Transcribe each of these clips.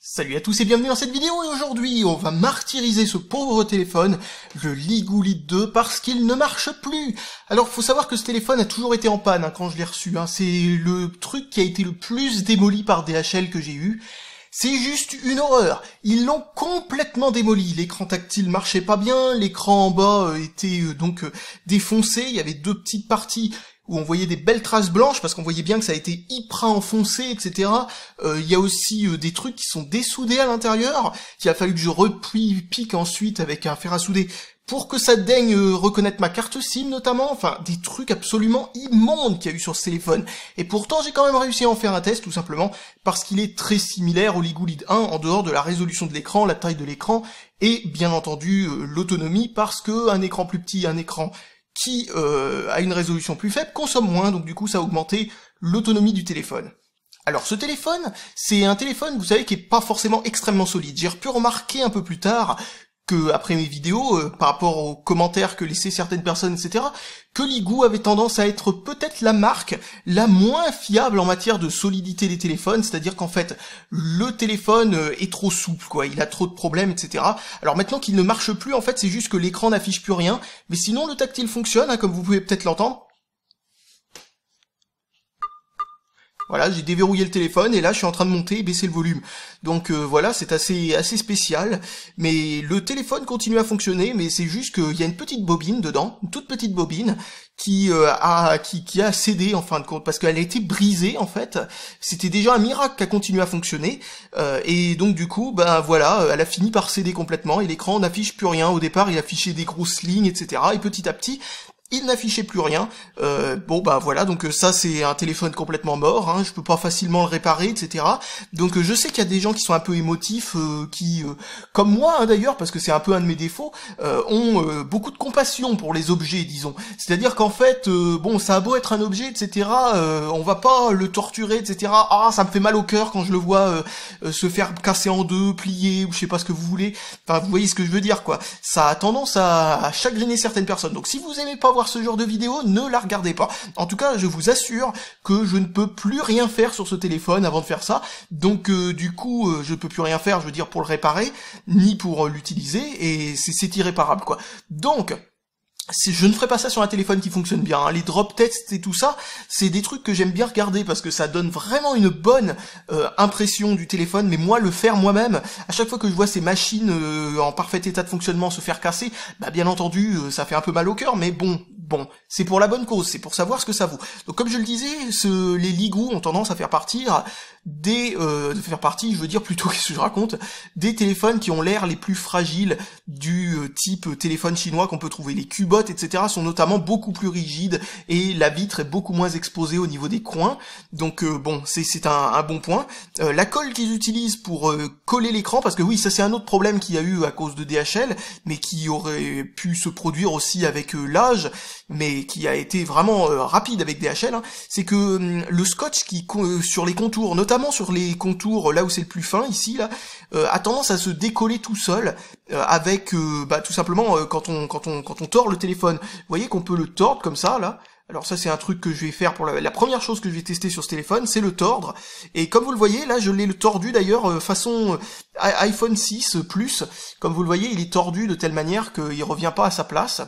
Salut à tous et bienvenue dans cette vidéo, et aujourd'hui on va martyriser ce pauvre téléphone, le Ligoo Lead 2, parce qu'il ne marche plus. Alors faut savoir que ce téléphone a toujours été en panne quand je l'ai reçu, c'est le truc qui a été le plus démoli par DHL que j'ai eu. C'est juste une horreur, ils l'ont complètement démoli, l'écran tactile marchait pas bien, l'écran en bas était défoncé, il y avait deux petites parties où on voyait des belles traces blanches, parce qu'on voyait bien que ça a été hyper enfoncé, etc. Il y a aussi des trucs qui sont dessoudés à l'intérieur, qu'il a fallu que je repique ensuite avec un fer à souder, pour que ça daigne reconnaître ma carte SIM notamment, enfin des trucs absolument immondes qu'il y a eu sur ce téléphone. Et pourtant j'ai quand même réussi à en faire un test, tout simplement, parce qu'il est très similaire au Ligoo Lead 1, en dehors de la résolution de l'écran, la taille de l'écran, et bien entendu l'autonomie, parce que un écran plus petit, un écran qui a une résolution plus faible, consomme moins, donc du coup ça a augmenté l'autonomie du téléphone. Alors ce téléphone, c'est un téléphone, vous savez, qui est pas forcément extrêmement solide. J'ai pu remarquer un peu plus tard que, après mes vidéos, par rapport aux commentaires que laissaient certaines personnes, etc., que Ligoo avait tendance à être peut-être la marque la moins fiable en matière de solidité des téléphones, c'est-à-dire qu'en fait, le téléphone est trop souple, quoi, il a trop de problèmes, etc. Alors maintenant qu'il ne marche plus, en fait, c'est juste que l'écran n'affiche plus rien, mais sinon le tactile fonctionne, comme vous pouvez peut-être l'entendre. Voilà, j'ai déverrouillé le téléphone et là je suis en train de monter et baisser le volume. Donc voilà, c'est assez spécial. Mais le téléphone continue à fonctionner, mais c'est juste qu'il y a une petite bobine dedans, une toute petite bobine, qui a cédé en fin de compte, parce qu'elle a été brisée en fait. C'était déjà un miracle qu'elle continue à fonctionner. Et donc du coup, voilà, elle a fini par céder complètement et l'écran n'affiche plus rien. Au départ, il affichait des grosses lignes, etc. Et petit à petit, il n'affichait plus rien. Voilà, donc ça c'est un téléphone complètement mort, je peux pas facilement le réparer, etc. Donc je sais qu'il y a des gens qui sont un peu émotifs, qui, comme moi d'ailleurs, parce que c'est un peu un de mes défauts, ont beaucoup de compassion pour les objets, disons. C'est-à-dire qu'en fait, ça a beau être un objet, etc., on va pas le torturer, etc. Ah, ça me fait mal au cœur quand je le vois se faire casser en deux, plier, ou je sais pas ce que vous voulez. Enfin, vous voyez ce que je veux dire, quoi. Ça a tendance à chagriner certaines personnes. Donc si vous aimez pas voir ce genre de vidéo, ne la regardez pas. En tout cas, je vous assure que je ne peux plus rien faire sur ce téléphone avant de faire ça. Donc du coup, je peux plus rien faire, je veux dire, pour le réparer, ni pour l'utiliser, et c'est irréparable, quoi. Donc je ne ferai pas ça sur un téléphone qui fonctionne bien, les drop tests et tout ça, c'est des trucs que j'aime bien regarder parce que ça donne vraiment une bonne impression du téléphone, mais moi le faire moi-même, à chaque fois que je vois ces machines en parfait état de fonctionnement se faire casser, bien entendu ça fait un peu mal au cœur, mais bon, c'est pour la bonne cause, c'est pour savoir ce que ça vaut. Donc comme je le disais, les Ligoo ont tendance à faire partir je veux dire plutôt, qu'est-ce que je raconte, des téléphones qui ont l'air les plus fragiles du type téléphone chinois qu'on peut trouver. Les cubots, etc. sont notamment beaucoup plus rigides et la vitre est beaucoup moins exposée au niveau des coins. Donc c'est un bon point. La colle qu'ils utilisent pour coller l'écran, parce que oui, ça c'est un autre problème qu'il y a eu à cause de DHL, mais qui aurait pu se produire aussi avec l'âge, mais qui a été vraiment rapide avec DHL, c'est que le scotch qui sur les contours, notamment sur les contours là où c'est le plus fin, ici là, a tendance à se décoller tout seul avec tout simplement quand on tord le téléphone. Vous voyez qu'on peut le tordre comme ça là. Alors ça c'est un truc que je vais faire pour la première chose que je vais tester sur ce téléphone, c'est le tordre. Et comme vous le voyez là, je l'ai tordu d'ailleurs façon iPhone 6 Plus. Comme vous le voyez, il est tordu de telle manière qu'il revient pas à sa place.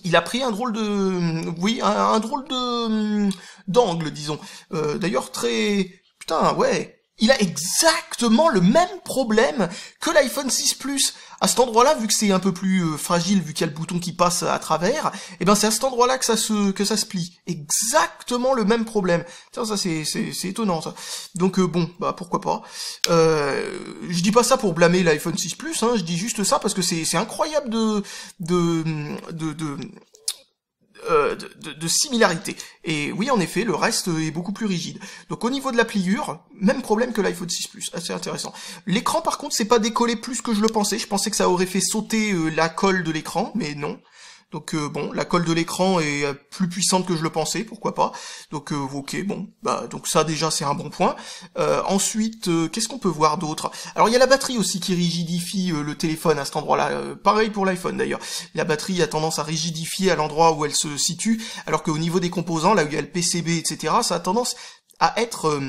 Il a pris un drôle de, un drôle de d'angle, disons. D'ailleurs très, putain, ouais. Il a exactement le même problème que l'iPhone 6 Plus. À cet endroit-là, vu que c'est un peu plus fragile, vu qu'il y a le bouton qui passe à travers, c'est à cet endroit-là que ça se plie. Exactement le même problème. Tiens, ça c'est étonnant ça. Donc pourquoi pas. Je dis pas ça pour blâmer l'iPhone 6 Plus, je dis juste ça parce que c'est incroyable de similarité. Et oui, en effet, le reste est beaucoup plus rigide. Donc au niveau de la pliure, même problème que l'iPhone 6 Plus, assez intéressant. L'écran par contre, c'est pas décollé plus que je le pensais. Je pensais que ça aurait fait sauter la colle de l'écran, mais non. Donc la colle de l'écran est plus puissante que je le pensais, pourquoi pas. Donc ok, donc ça déjà c'est un bon point. Ensuite, qu'est-ce qu'on peut voir d'autre? Alors il y a la batterie aussi qui rigidifie le téléphone à cet endroit-là. Pareil pour l'iPhone d'ailleurs. La batterie a tendance à rigidifier à l'endroit où elle se situe, alors qu'au niveau des composants, là où il y a le PCB, etc., ça a tendance à être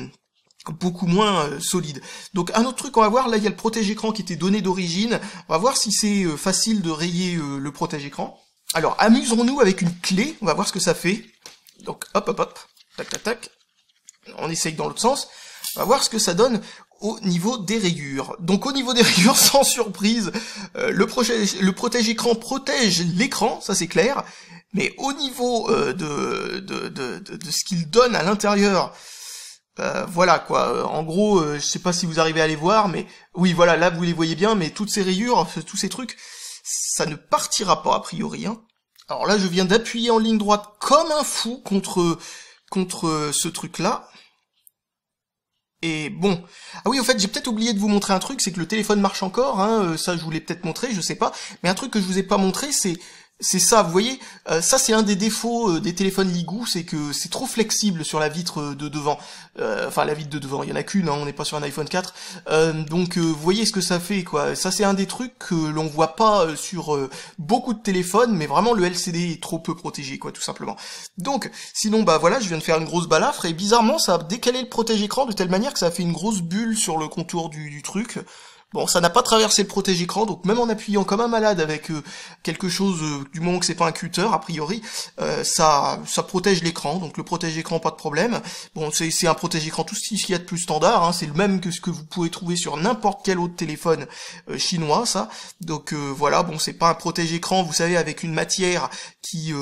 beaucoup moins solide. Donc un autre truc qu'on va voir, là il y a le protège-écran qui était donné d'origine, on va voir si c'est facile de rayer le protège-écran. Alors amusons-nous avec une clé, on va voir ce que ça fait. Donc hop hop hop, tac tac tac, on essaye dans l'autre sens, on va voir ce que ça donne au niveau des rayures. Donc au niveau des rayures, sans surprise, le protège-écran protège l'écran, ça c'est clair, mais au niveau de ce qu'il donne à l'intérieur, voilà quoi, en gros, je sais pas si vous arrivez à les voir, mais oui voilà, là vous les voyez bien, mais toutes ces rayures, tous ces trucs, ça ne partira pas a priori, hein. Alors là je viens d'appuyer en ligne droite comme un fou contre ce truc là. Et bon, ah oui, en fait, j'ai peut-être oublié de vous montrer un truc, c'est que le téléphone marche encore, hein, ça je vous l'ai peut-être montré, je sais pas, mais un truc que je vous ai pas montré, c'est ça, vous voyez, ça c'est un des défauts des téléphones Ligoo, c'est que c'est trop flexible sur la vitre de devant, enfin la vitre de devant, il y en a qu'une, hein, on n'est pas sur un iPhone 4, donc vous voyez ce que ça fait, quoi. Ça c'est un des trucs que l'on voit pas sur beaucoup de téléphones, mais vraiment le LCD est trop peu protégé, quoi, tout simplement. Donc, sinon, bah voilà, je viens de faire une grosse balafre, et bizarrement, ça a décalé le protège-écran de telle manière que ça a fait une grosse bulle sur le contour du truc. Bon, ça n'a pas traversé le protège-écran, donc même en appuyant comme un malade avec quelque chose, du moment que c'est pas un cutter, a priori, ça protège l'écran, donc le protège-écran, pas de problème. Bon, c'est un protège-écran tout ce qu'il y a de plus standard, hein, c'est le même que ce que vous pouvez trouver sur n'importe quel autre téléphone chinois, ça. Donc voilà, bon, c'est pas un protège-écran, vous savez, avec une matière qui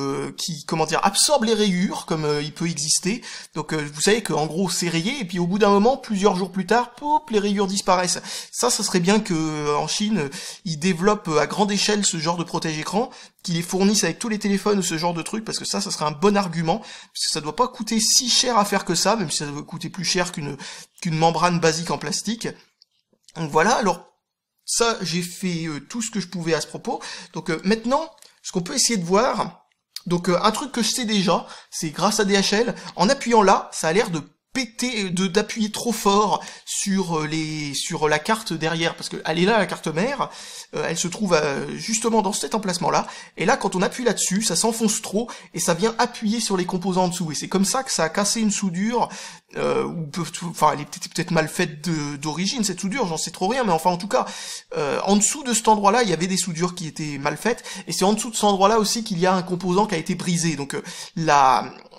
comment dire, absorbe les rayures, comme il peut exister. Donc vous savez qu'en gros, c'est rayé, et puis au bout d'un moment, plusieurs jours plus tard, poup, les rayures disparaissent. Ça serait bien que en Chine, ils développent à grande échelle ce genre de protège-écran, qu'ils les fournissent avec tous les téléphones ou ce genre de truc, parce que ça serait un bon argument, parce que ça doit pas coûter si cher à faire que ça, même si ça doit coûter plus cher qu'une membrane basique en plastique. Donc voilà, alors ça, j'ai fait tout ce que je pouvais à ce propos. Donc maintenant, ce qu'on peut essayer de voir, donc un truc que je sais déjà, c'est grâce à DHL, en appuyant là, ça a l'air de d'appuyer trop fort sur la carte derrière, parce que elle est là, la carte mère, elle se trouve justement dans cet emplacement là, et là quand on appuie là-dessus, ça s'enfonce trop et ça vient appuyer sur les composants en dessous, et c'est comme ça que ça a cassé une soudure, enfin elle est peut-être mal faite d'origine cette soudure, j'en sais trop rien, mais enfin en tout cas en dessous de cet endroit là il y avait des soudures qui étaient mal faites, et c'est en dessous de cet endroit là aussi qu'il y a un composant qui a été brisé, donc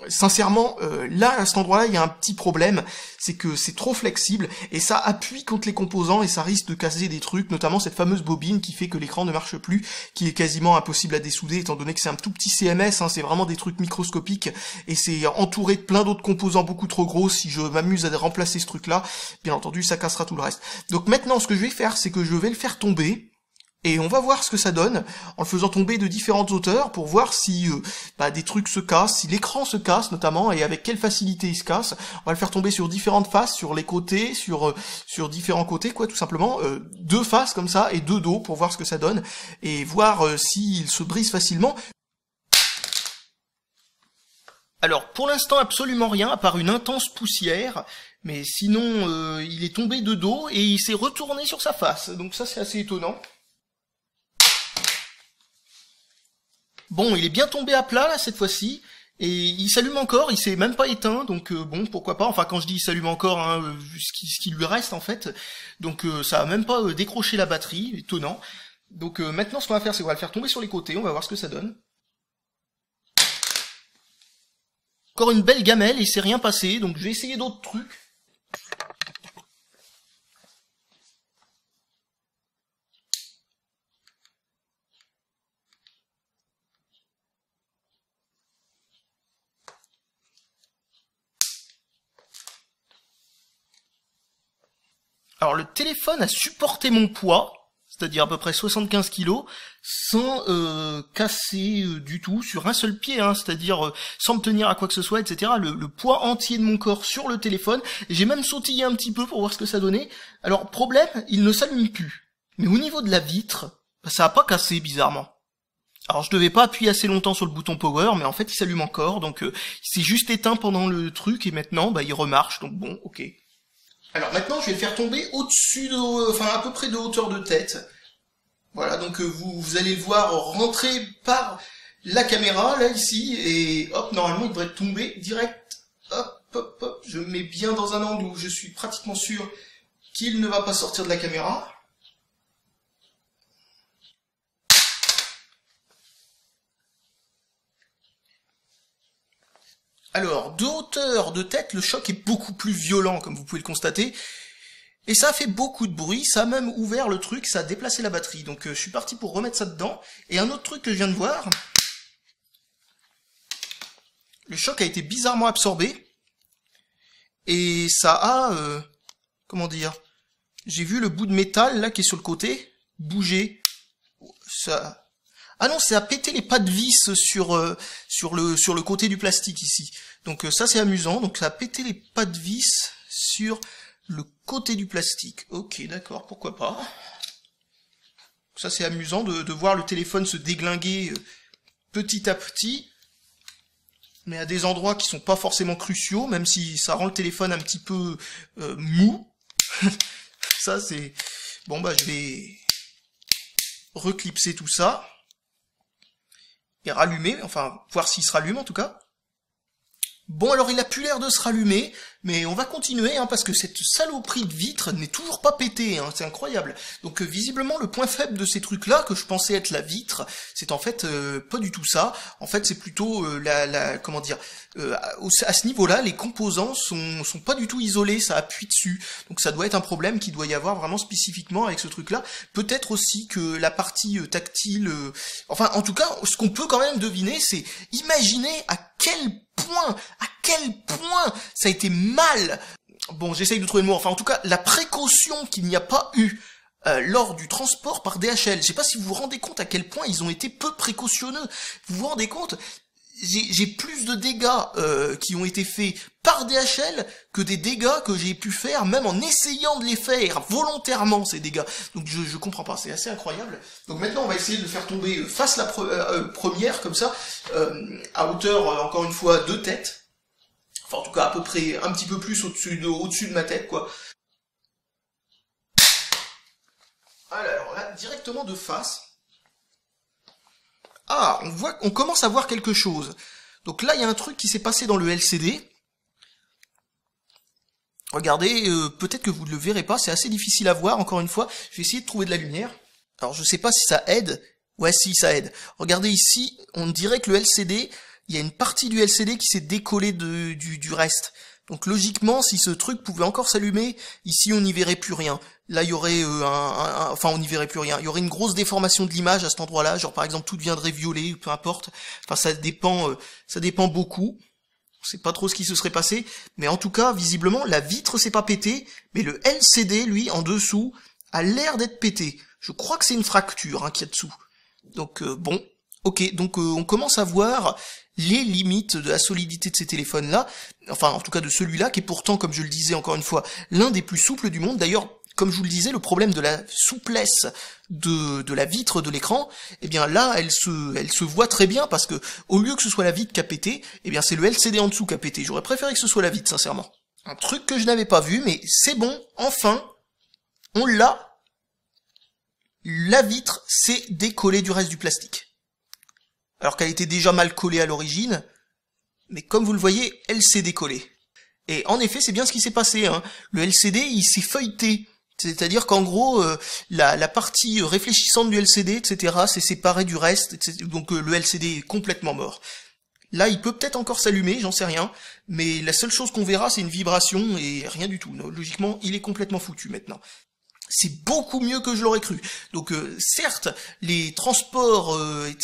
sincèrement, là, à cet endroit-là, il y a un petit problème, c'est que c'est trop flexible, et ça appuie contre les composants, et ça risque de casser des trucs, notamment cette fameuse bobine qui fait que l'écran ne marche plus, qui est quasiment impossible à dessouder, étant donné que c'est un tout petit CMS, hein, c'est vraiment des trucs microscopiques, et c'est entouré de plein d'autres composants beaucoup trop gros. Si je m'amuse à remplacer ce truc-là, bien entendu, ça cassera tout le reste. Donc maintenant, ce que je vais faire, c'est que je vais le faire tomber, et on va voir ce que ça donne en le faisant tomber de différentes hauteurs pour voir si des trucs se cassent, si l'écran se casse notamment, et avec quelle facilité il se casse. On va le faire tomber sur différentes faces, sur les côtés, sur différents côtés, quoi, tout simplement. Deux faces comme ça et deux dos pour voir ce que ça donne et voir s'il se brise facilement. Alors pour l'instant absolument rien à part une intense poussière, mais sinon il est tombé de dos et il s'est retourné sur sa face, donc ça c'est assez étonnant. Bon, il est bien tombé à plat là cette fois-ci, et il s'allume encore, il s'est même pas éteint, donc bon, pourquoi pas, enfin quand je dis il s'allume encore, hein, ce qui lui reste en fait, donc ça a même pas décroché la batterie, étonnant. Donc maintenant ce qu'on va faire, c'est qu'on va le faire tomber sur les côtés, on va voir ce que ça donne. Encore une belle gamelle, et c'est rien passé, donc je vais essayer d'autres trucs. Alors le téléphone a supporté mon poids, c'est-à-dire à peu près 75 kilos, sans casser du tout, sur un seul pied, hein, c'est-à-dire sans me tenir à quoi que ce soit, etc. Le poids entier de mon corps sur le téléphone, j'ai même sautillé un petit peu pour voir ce que ça donnait. Alors problème, il ne s'allume plus. Mais au niveau de la vitre, ça a pas cassé bizarrement. Alors je devais pas appuyer assez longtemps sur le bouton power, mais en fait il s'allume encore, donc il s'est juste éteint pendant le truc, et maintenant il remarche, donc bon, ok. Alors maintenant, je vais le faire tomber au-dessus à peu près de hauteur de tête. Voilà, donc vous allez le voir rentrer par la caméra, là, ici, et hop, normalement, il devrait tomber direct, hop, hop, hop, je me mets bien dans un angle où je suis pratiquement sûr qu'il ne va pas sortir de la caméra. Alors, de hauteur, de tête, le choc est beaucoup plus violent, comme vous pouvez le constater. Et ça a fait beaucoup de bruit, ça a même ouvert le truc, ça a déplacé la batterie. Donc je suis parti pour remettre ça dedans. Et un autre truc que je viens de voir, le choc a été bizarrement absorbé. Et ça a, comment dire, j'ai vu le bout de métal, là, qui est sur le côté, bouger. Ça... Ah non, ça a pété les pas de vis sur le côté du plastique, ici. Donc ça, c'est amusant. Donc ça a pété les pas de vis sur le côté du plastique. Ok, d'accord, pourquoi pas. Ça, c'est amusant de voir le téléphone se déglinguer petit à petit, mais à des endroits qui sont pas forcément cruciaux, même si ça rend le téléphone un petit peu mou. Ça, c'est... Bon, bah, je vais reclipser tout ça. Et rallumer, enfin, voir s'il se rallume en tout cas. Bon, alors il a plus l'air de se rallumer, mais on va continuer, hein, parce que cette saloperie de vitre n'est toujours pas pétée, hein, c'est incroyable. Donc visiblement, le point faible de ces trucs-là, que je pensais être la vitre, c'est en fait pas du tout ça. En fait, c'est plutôt comment dire, à ce niveau-là, les composants sont pas du tout isolés, ça appuie dessus. Donc ça doit être un problème qu'il doit y avoir vraiment spécifiquement avec ce truc-là. Peut-être aussi que la partie tactile... Enfin, en tout cas, ce qu'on peut quand même deviner, c'est imaginer à quel point ça a été mal. Bon, j'essaye de trouver le mot. Enfin, en tout cas, la précaution qu'il n'y a pas eu lors du transport par DHL. Je sais pas si vous vous rendez compte à quel point ils ont été peu précautionneux. Vous vous rendez compte? J'ai plus de dégâts qui ont été faits par DHL que des dégâts que j'ai pu faire même en essayant de les faire volontairement, ces dégâts. Donc je comprends pas, c'est assez incroyable. Donc maintenant on va essayer de le faire tomber face la première comme ça, à hauteur encore une fois de tête. Enfin en tout cas à peu près un petit peu plus au-dessus de ma tête quoi. Alors là directement de face. Ah, on commence à voir quelque chose. Donc là, il y a un truc qui s'est passé dans le LCD. Regardez, peut-être que vous ne le verrez pas, c'est assez difficile à voir, encore une fois. Je vais essayer de trouver de la lumière. Alors, je sais pas si ça aide. Ouais, si, ça aide. Regardez ici, on dirait que le LCD, il y a une partie du LCD qui s'est décollée du reste. Donc logiquement, si ce truc pouvait encore s'allumer, ici on n'y verrait plus rien. Là il y aurait enfin on n'y verrait plus rien. Il y aurait une grosse déformation de l'image à cet endroit-là, genre par exemple tout deviendrait violet, peu importe. Enfin ça dépend beaucoup. On sait pas trop ce qui se serait passé, mais en tout cas visiblement la vitre s'est pas pétée, mais le LCD lui en dessous a l'air d'être pété. Je crois que c'est une fracture hein, qu'il y a dessous. Donc bon, ok, donc on commence à voir les limites de la solidité de ces téléphones-là, enfin en tout cas de celui-là, qui est pourtant, comme je le disais encore une fois, l'un des plus souples du monde. D'ailleurs, comme je vous le disais, le problème de la souplesse de la vitre de l'écran, eh bien là, elle se voit très bien, parce que au lieu que ce soit la vitre qui a pété, eh bien c'est le LCD en dessous qui a pété. J'aurais préféré que ce soit la vitre, sincèrement. Un truc que je n'avais pas vu, mais c'est bon, enfin, on l'a. La vitre s'est décollée du reste du plastique. Alors qu'elle était déjà mal collée à l'origine, mais comme vous le voyez, elle s'est décollée. Et en effet, c'est bien ce qui s'est passé, hein. Le LCD, il s'est feuilleté. C'est-à-dire qu'en gros, la partie réfléchissante du LCD, etc., s'est séparée du reste, etc. Donc le LCD est complètement mort. Là, il peut peut-être encore s'allumer, j'en sais rien, mais la seule chose qu'on verra, c'est une vibration et rien du tout. Logiquement, il est complètement foutu maintenant. C'est beaucoup mieux que je l'aurais cru. Donc certes, les transports,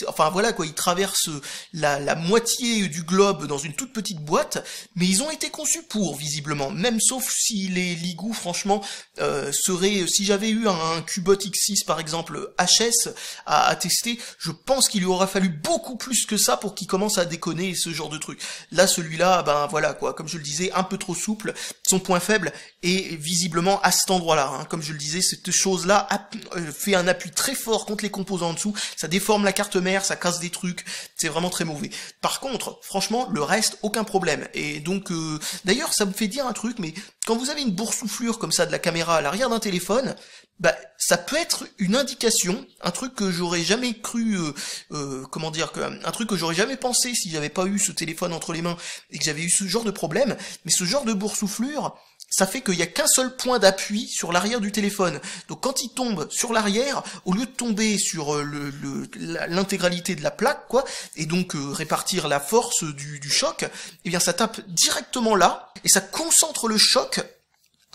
enfin voilà quoi, ils traversent la moitié du globe dans une toute petite boîte, mais ils ont été conçus pour, visiblement. Même sauf si les Ligou, franchement, seraient... Si j'avais eu un Cubot X6, par exemple, HS, à tester, je pense qu'il lui aura fallu beaucoup plus que ça pour qu'il commence à déconner ce genre de truc. Là, celui-là, ben voilà quoi, comme je le disais, un peu trop souple. Son point faible est visiblement à cet endroit-là, hein, comme je le disais disais, cette chose-là fait un appui très fort contre les composants en dessous, ça déforme la carte mère, ça casse des trucs, c'est vraiment très mauvais. Par contre, franchement, le reste, aucun problème. Et donc, d'ailleurs, ça me fait dire un truc, mais quand vous avez une boursouflure comme ça de la caméra à l'arrière d'un téléphone, bah, ça peut être une indication, un truc que j'aurais jamais cru, comment dire, un truc que j'aurais jamais pensé si j'avais pas eu ce téléphone entre les mains et que j'avais eu ce genre de problème, mais ce genre de boursouflure, ça fait qu'il y a qu'un seul point d'appui sur l'arrière du téléphone. Donc quand il tombe sur l'arrière, au lieu de tomber sur l'intégralité de la plaque, quoi, et donc répartir la force du choc, eh bien ça tape directement là, et ça concentre le choc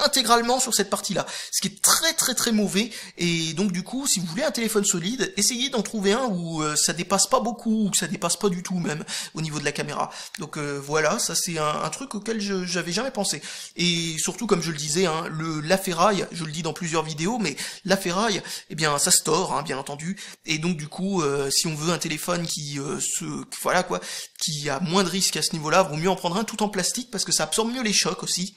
intégralement sur cette partie-là, ce qui est très très très mauvais. Et donc du coup, si vous voulez un téléphone solide, essayez d'en trouver un où ça dépasse pas beaucoup, ou que ça dépasse pas du tout même au niveau de la caméra. Donc voilà, ça c'est un truc auquel j'avais jamais pensé. Et surtout, comme je le disais, hein, la ferraille, je le dis dans plusieurs vidéos, mais la ferraille, eh bien ça se tord, hein, bien entendu. Et donc du coup, si on veut un téléphone qui voilà quoi, qui a moins de risques à ce niveau-là, vaut mieux en prendre un tout en plastique parce que ça absorbe mieux les chocs aussi.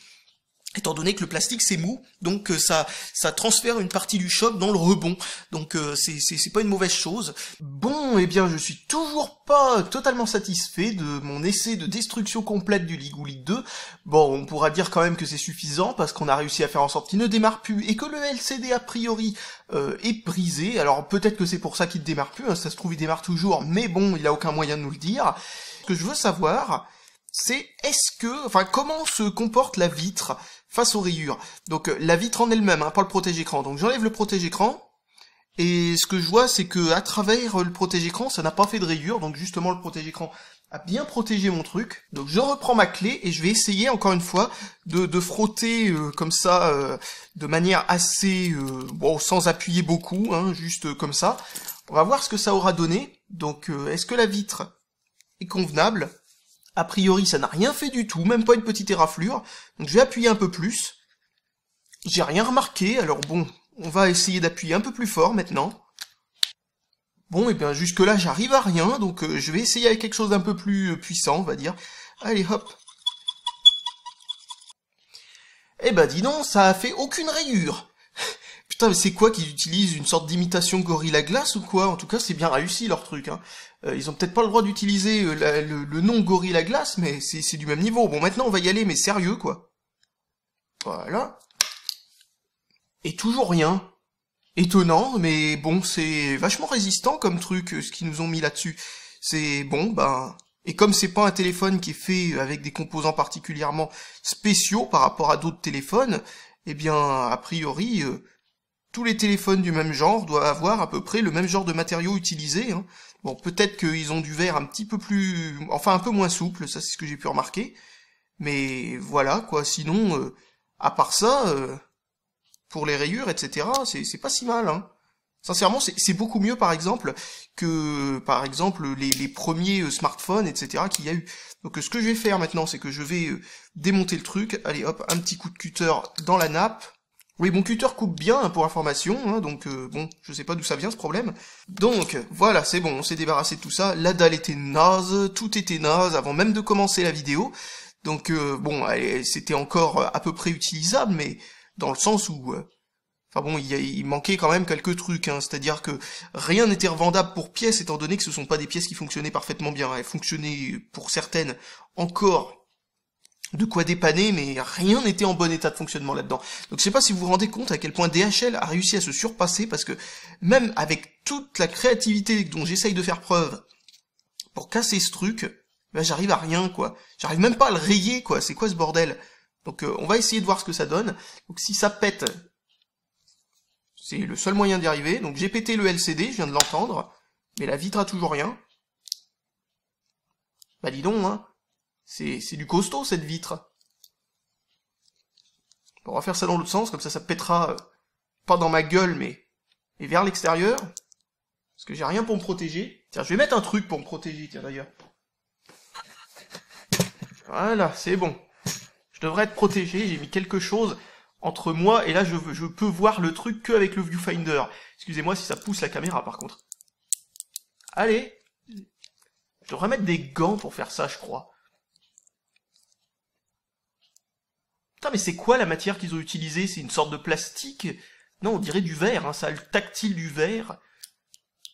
Étant donné que le plastique c'est mou, donc ça transfère une partie du choc dans le rebond, donc c'est pas une mauvaise chose. Bon, eh bien je suis toujours pas totalement satisfait de mon essai de destruction complète du Ligou League 2. Bon, on pourra dire quand même que c'est suffisant parce qu'on a réussi à faire en sorte qu'il ne démarre plus et que le LCD a priori est brisé. Alors peut-être que c'est pour ça qu'il démarre plus, hein, ça se trouve il démarre toujours, mais bon, il a aucun moyen de nous le dire. Ce que je veux savoir, c'est comment se comporte la vitre face aux rayures. Donc la vitre en elle-même, hein, pas le protège-écran. Donc j'enlève le protège-écran, et ce que je vois, c'est que à travers le protège-écran, ça n'a pas fait de rayures, donc justement le protège-écran a bien protégé mon truc. Donc je reprends ma clé, et je vais essayer encore une fois de frotter comme ça, de manière assez, bon, sans appuyer beaucoup, hein, juste comme ça. On va voir ce que ça aura donné. Donc est-ce que la vitre est convenable ? A priori, ça n'a rien fait du tout, même pas une petite éraflure. Donc je vais appuyer un peu plus. J'ai rien remarqué, alors bon, on va essayer d'appuyer un peu plus fort maintenant. Bon, et bien jusque là, j'arrive à rien, donc je vais essayer avec quelque chose d'un peu plus puissant, on va dire. Allez, hop. Eh ben dis donc, ça a fait aucune rayure. Putain, mais c'est quoi qu'ils utilisent, une sorte d'imitation Gorilla Glass ou quoi? En tout cas, c'est bien réussi leur truc, hein. Ils ont peut-être pas le droit d'utiliser le nom Gorilla Glass, mais c'est du même niveau. Bon, maintenant, on va y aller, mais sérieux, quoi. Voilà. Et toujours rien. Étonnant, mais bon, c'est vachement résistant comme truc, ce qu'ils nous ont mis là-dessus. C'est bon, ben... Et comme c'est pas un téléphone qui est fait avec des composants particulièrement spéciaux par rapport à d'autres téléphones, eh bien, a priori... tous les téléphones du même genre doivent avoir à peu près le même genre de matériaux utilisés, hein. Bon, peut-être qu'ils ont du verre un petit peu plus... enfin, un peu moins souple, ça c'est ce que j'ai pu remarquer. Mais voilà, quoi, sinon, à part ça, pour les rayures, etc., c'est pas si mal, hein. Sincèrement, c'est beaucoup mieux, par exemple, que, par exemple, les premiers smartphones, etc., qu'il y a eu. Donc, ce que je vais faire maintenant, c'est que je vais démonter le truc. Allez, hop, un petit coup de cutter dans la nappe. Oui, mon cutter coupe bien, hein, pour information, hein, donc bon, je sais pas d'où ça vient ce problème. Donc, voilà, c'est bon, on s'est débarrassé de tout ça. La dalle était naze, tout était naze, avant même de commencer la vidéo. Donc, bon, c'était encore à peu près utilisable, mais dans le sens où... enfin bon, il manquait quand même quelques trucs, hein, c'est-à-dire que rien n'était revendable pour pièces, étant donné que ce sont pas des pièces qui fonctionnaient parfaitement bien. Elles fonctionnaient, pour certaines, encore de quoi dépanner, mais rien n'était en bon état de fonctionnement là-dedans. Donc je sais pas si vous vous rendez compte à quel point DHL a réussi à se surpasser, parce que même avec toute la créativité dont j'essaye de faire preuve pour casser ce truc, ben j'arrive à rien, quoi. J'arrive même pas à le rayer, quoi. C'est quoi ce bordel? Donc on va essayer de voir ce que ça donne. Donc si ça pète, c'est le seul moyen d'y arriver. Donc j'ai pété le LCD, je viens de l'entendre, mais la vitre a toujours rien. Bah dis donc, hein. C'est du costaud, cette vitre. On va faire ça dans l'autre sens, comme ça pètera pas dans ma gueule, mais vers l'extérieur. Parce que j'ai rien pour me protéger. Tiens, je vais mettre un truc pour me protéger, tiens, d'ailleurs. Voilà, c'est bon. Je devrais être protégé, j'ai mis quelque chose entre moi, et là, je peux voir le truc qu'avec le viewfinder. Excusez-moi si ça pousse la caméra, par contre. Allez. Je devrais mettre des gants pour faire ça, je crois. Putain, mais c'est quoi la matière qu'ils ont utilisée? C'est une sorte de plastique Non, on dirait du verre, hein, ça a le tactile du verre.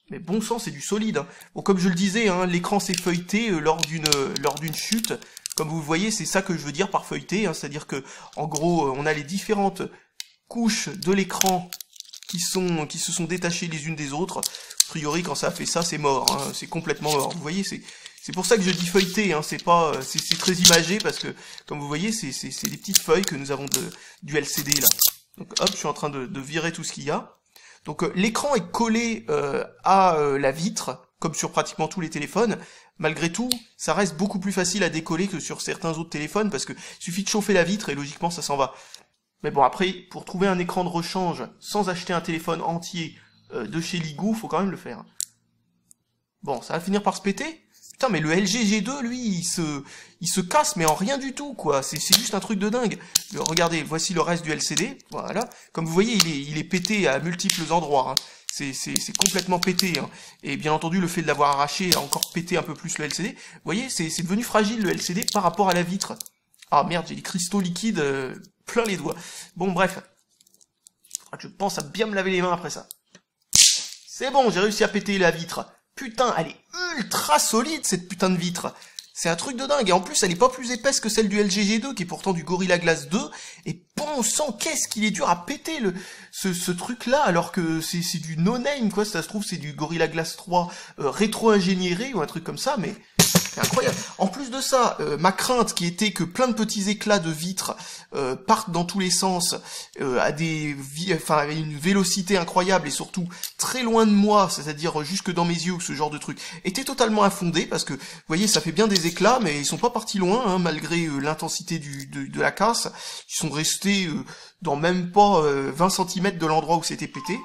Mais bon sang, c'est du solide. Hein. Bon, comme je le disais, hein, l'écran s'est feuilleté lors d'une chute. Comme vous le voyez, c'est ça que je veux dire par feuilleté, hein, c'est-à-dire que, en gros, on a les différentes couches de l'écran qui se sont détachées les unes des autres. A priori, quand ça a fait ça, c'est mort, hein, c'est complètement mort. Vous voyez, c'est pour ça que je dis feuilleté, hein, c'est très imagé parce que, comme vous voyez, c'est des petites feuilles que nous avons du LCD là. Donc hop, je suis en train de virer tout ce qu'il y a. Donc l'écran est collé à la vitre, comme sur pratiquement tous les téléphones. Malgré tout, ça reste beaucoup plus facile à décoller que sur certains autres téléphones, parce que suffit de chauffer la vitre et logiquement ça s'en va. Mais bon, après, pour trouver un écran de rechange sans acheter un téléphone entier de chez Ligou, faut quand même le faire. Bon, ça va finir par se péter. Putain, mais le LG G2, lui, il se casse, mais en rien du tout, quoi. C'est juste un truc de dingue. Regardez, voici le reste du LCD. Voilà. Comme vous voyez, il est pété à multiples endroits. Hein. C'est complètement pété. Hein. Et bien entendu, le fait de l'avoir arraché a encore pété un peu plus le LCD. Vous voyez, c'est devenu fragile, le LCD, par rapport à la vitre. Ah merde, j'ai des cristaux liquides plein les doigts. Bon, bref. Je pense à bien me laver les mains après ça. C'est bon, j'ai réussi à péter la vitre. Putain, elle est ultra solide, cette putain de vitre. C'est un truc de dingue. Et en plus, elle est pas plus épaisse que celle du LG G2, qui est pourtant du Gorilla Glass 2. Et bon sang, qu'est-ce qu'il est dur à péter, ce truc-là, alors que c'est du no-name, quoi. Si ça se trouve, c'est du Gorilla Glass 3 rétro-ingénieré ou un truc comme ça, mais c'est incroyable. En plus de ça, ma crainte qui était que plein de petits éclats de vitres partent dans tous les sens à une vélocité incroyable et surtout très loin de moi, c'est-à-dire jusque dans mes yeux ou ce genre de truc, était totalement infondé parce que, vous voyez, ça fait bien des éclats, mais ils sont pas partis loin, hein, malgré l'intensité de la casse. Ils sont restés dans même pas 20 cm de l'endroit où c'était pété.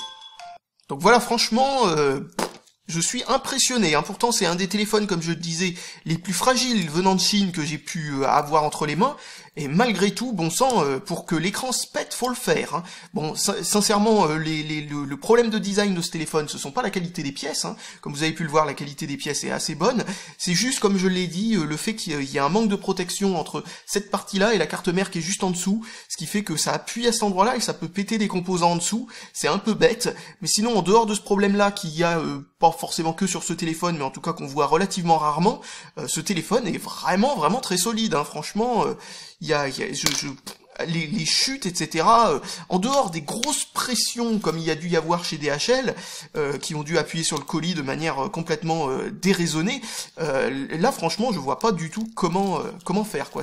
Donc voilà, franchement... je suis impressionné, hein. Pourtant c'est un des téléphones, comme je le disais, les plus fragiles venant de Chine que j'ai pu avoir entre les mains, et malgré tout, bon sang, pour que l'écran se pète, faut le faire. Hein. Bon, sincèrement, le problème de design de ce téléphone, ce sont pas la qualité des pièces, hein. Comme vous avez pu le voir, la qualité des pièces est assez bonne, c'est juste, comme je l'ai dit, le fait qu'il y a un manque de protection entre cette partie-là et la carte mère qui est juste en dessous, ce qui fait que ça appuie à cet endroit-là et ça peut péter des composants en dessous, c'est un peu bête, mais sinon, en dehors de ce problème-là, qu'il y a pas forcément que sur ce téléphone, mais en tout cas qu'on voit relativement rarement, ce téléphone est vraiment, vraiment très solide, hein. Franchement, les chutes, etc., en dehors des grosses pressions comme il y a dû y avoir chez DHL, qui ont dû appuyer sur le colis de manière complètement déraisonnée, là franchement je vois pas du tout comment faire, quoi.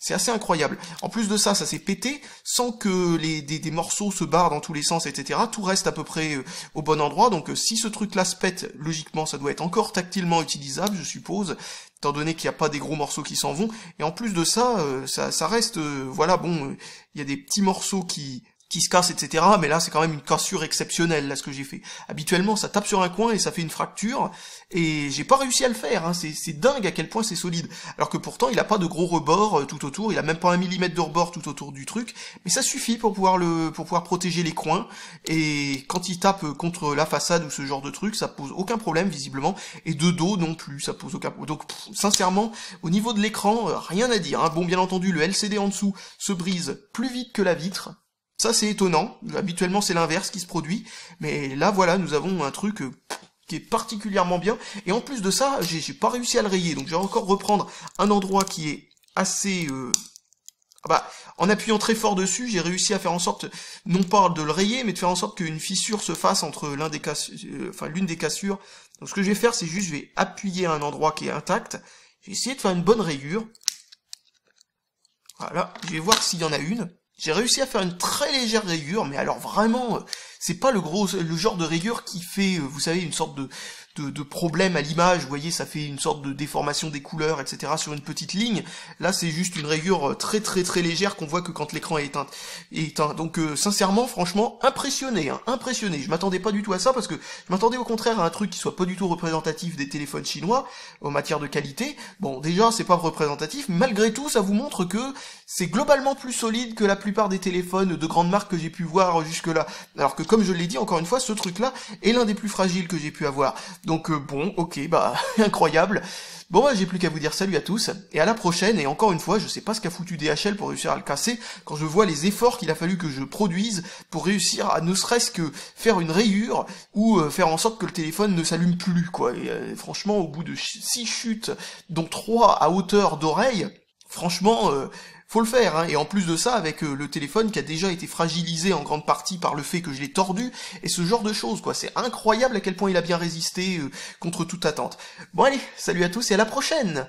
C'est assez incroyable. En plus de ça, ça s'est pété sans que des morceaux se barrent dans tous les sens, etc. Tout reste à peu près au bon endroit. Donc si ce truc-là se pète, logiquement, ça doit être encore tactilement utilisable, je suppose, étant donné qu'il n'y a pas des gros morceaux qui s'en vont. Et en plus de ça, ça reste... voilà, bon, il y a des petits morceaux qui se casse, etc. Mais là, c'est quand même une cassure exceptionnelle, là, ce que j'ai fait. Habituellement, ça tape sur un coin et ça fait une fracture, et j'ai pas réussi à le faire, hein. C'est dingue à quel point c'est solide. Alors que pourtant, il a pas de gros rebord tout autour, il a même pas 1 millimètre de rebord tout autour du truc, mais ça suffit pour pouvoir protéger les coins, et quand il tape contre la façade ou ce genre de truc, ça pose aucun problème, visiblement, et de dos non plus, ça pose aucun problème. Donc, sincèrement, au niveau de l'écran, rien à dire, hein. Bon, bien entendu, le LCD en dessous se brise plus vite que la vitre. Ça, c'est étonnant. Habituellement, c'est l'inverse qui se produit. Mais là, voilà, nous avons un truc qui est particulièrement bien. Et en plus de ça, j'ai pas réussi à le rayer. Donc, je vais encore reprendre un endroit qui est assez... en appuyant très fort dessus, j'ai réussi à faire en sorte, non pas de le rayer, mais de faire en sorte qu'une fissure se fasse entre l'une des cassures. Donc, ce que je vais faire, c'est juste, je vais appuyer à un endroit qui est intact. Je vais essayer de faire une bonne rayure. Voilà, je vais voir s'il y en a une. J'ai réussi à faire une très légère rayure, mais alors vraiment, c'est pas le genre de rayure qui fait, vous savez, une sorte de problème à l'image. Vous voyez, ça fait une sorte de déformation des couleurs, etc. sur une petite ligne. Là, c'est juste une rayure très très très légère qu'on voit que quand l'écran est éteint. Donc, sincèrement, franchement, impressionné, hein, impressionné. Je m'attendais pas du tout à ça parce que je m'attendais au contraire à un truc qui soit pas du tout représentatif des téléphones chinois en matière de qualité. Bon, déjà, c'est pas représentatif, mais malgré tout, ça vous montre que c'est globalement plus solide que la plupart des téléphones de grandes marques que j'ai pu voir jusque-là. Alors que comme je l'ai dit encore une fois, ce truc-là est l'un des plus fragiles que j'ai pu avoir. Donc bon, ok, bah incroyable. Bon, bah, j'ai plus qu'à vous dire salut à tous, et à la prochaine, et encore une fois, je sais pas ce qu'a foutu DHL pour réussir à le casser, quand je vois les efforts qu'il a fallu que je produise pour réussir à ne serait-ce que faire une rayure, ou faire en sorte que le téléphone ne s'allume plus, quoi. Et franchement, au bout de 6 chutes, dont 3 à hauteur d'oreille, franchement, faut le faire, hein. Et en plus de ça, avec le téléphone qui a déjà été fragilisé en grande partie par le fait que je l'ai tordu, et ce genre de choses, quoi. C'est incroyable à quel point il a bien résisté contre toute attente. Bon allez, salut à tous et à la prochaine!